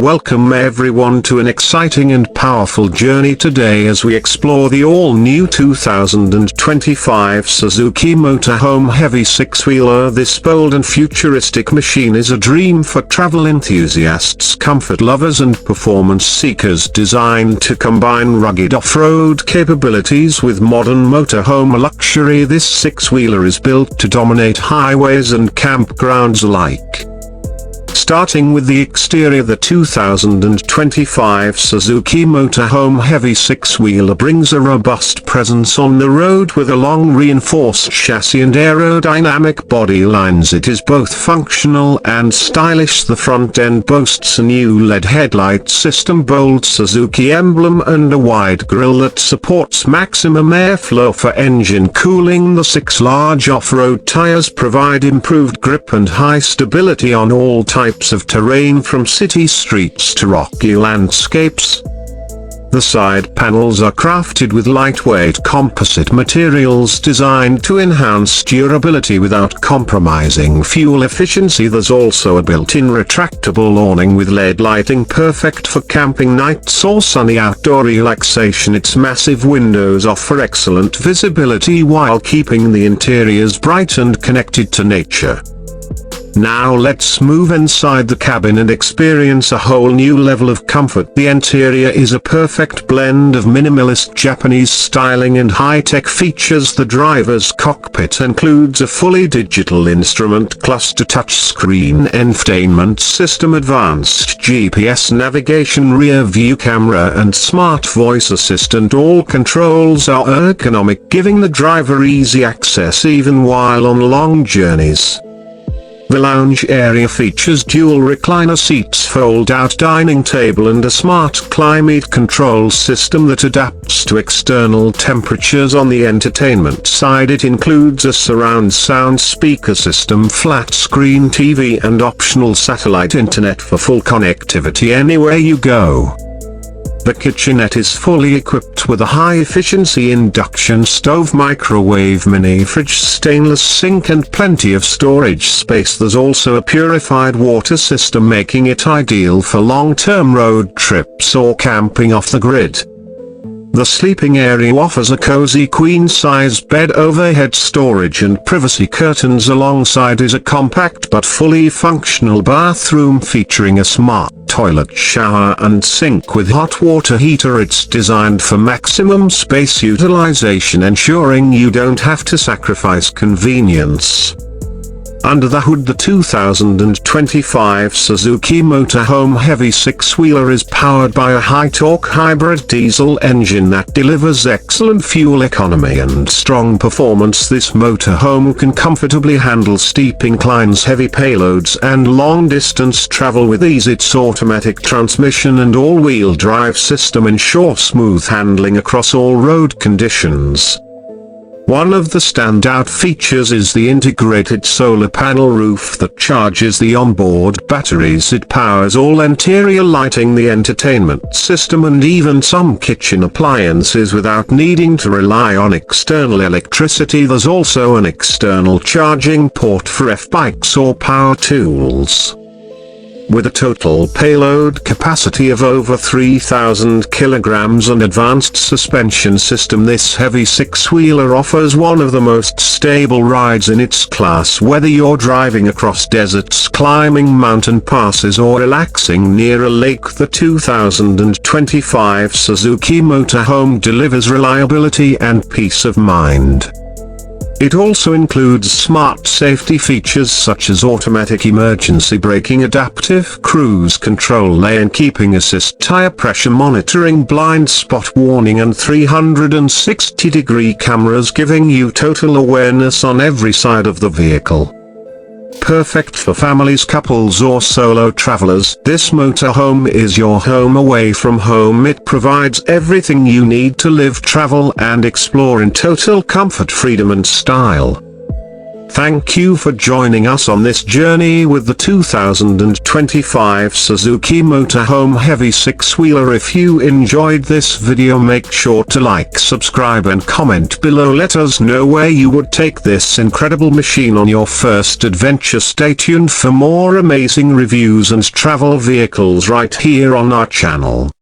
Welcome everyone to an exciting and powerful journey today as we explore the all-new 2025 Suzuki Motorhome Heavy six-wheeler. This bold and futuristic machine is a dream for travel enthusiasts, comfort lovers and performance seekers, designed to combine rugged off-road capabilities with modern motorhome luxury. This six-wheeler is built to dominate highways and campgrounds alike. Starting with the exterior, the 2025 Suzuki Motorhome Heavy six-wheeler brings a robust presence on the road with a long reinforced chassis and aerodynamic body lines. It is both functional and stylish. The front end boasts a new LED headlight system, bold Suzuki emblem and a wide grille that supports maximum airflow for engine cooling. The six large off-road tires provide improved grip and high stability on all types of terrain, from city streets to rocky landscapes. The side panels are crafted with lightweight composite materials designed to enhance durability without compromising fuel efficiency. There's also a built-in retractable awning with LED lighting, perfect for camping nights or sunny outdoor relaxation. Its massive windows offer excellent visibility while keeping the interiors bright and connected to nature. Now let's move inside the cabin and experience a whole new level of comfort. The interior is a perfect blend of minimalist Japanese styling and high-tech features. The driver's cockpit includes a fully digital instrument cluster, touchscreen infotainment system, advanced GPS navigation, rear view camera and smart voice assistant. All controls are ergonomic, giving the driver easy access even while on long journeys. The lounge area features dual recliner seats, fold-out dining table and a smart climate control system that adapts to external temperatures. On the entertainment side, it includes a surround sound speaker system, flat-screen TV and optional satellite internet for full connectivity anywhere you go. The kitchenette is fully equipped with a high-efficiency induction stove, microwave, mini fridge, stainless sink and plenty of storage space. There's also a purified water system, making it ideal for long-term road trips or camping off the grid. The sleeping area offers a cozy queen-size bed, overhead storage and privacy curtains. Alongside is a compact but fully functional bathroom featuring a smart toilet, shower and sink with hot water heater. It's designed for maximum space utilization, ensuring you don't have to sacrifice convenience. Under the hood, the 2025 Suzuki Motorhome Heavy six-wheeler is powered by a high-torque hybrid diesel engine that delivers excellent fuel economy and strong performance. This motorhome can comfortably handle steep inclines, heavy payloads and long-distance travel with ease. Its automatic transmission and all-wheel drive system ensure smooth handling across all road conditions. One of the standout features is the integrated solar panel roof that charges the onboard batteries. It powers all interior lighting, the entertainment system and even some kitchen appliances without needing to rely on external electricity. There's also an external charging port for e-bikes or power tools. With a total payload capacity of over 3,000 kilograms and advanced suspension system, this heavy six-wheeler offers one of the most stable rides in its class. Whether you're driving across deserts, climbing mountain passes or relaxing near a lake, the 2025 Suzuki Motorhome delivers reliability and peace of mind. It also includes smart safety features such as automatic emergency braking, adaptive cruise control, lane keeping assist, tire pressure monitoring, blind spot warning and 360-degree cameras, giving you total awareness on every side of the vehicle. Perfect for families, couples or solo travelers, this motorhome is your home away from home. It provides everything you need to live, travel and explore in total comfort, freedom and style. Thank you for joining us on this journey with the 2025 Suzuki Motorhome Heavy 6-wheeler. If you enjoyed this video, make sure to like, subscribe and comment below. Let us know where you would take this incredible machine on your first adventure. Stay tuned for more amazing reviews and travel vehicles right here on our channel.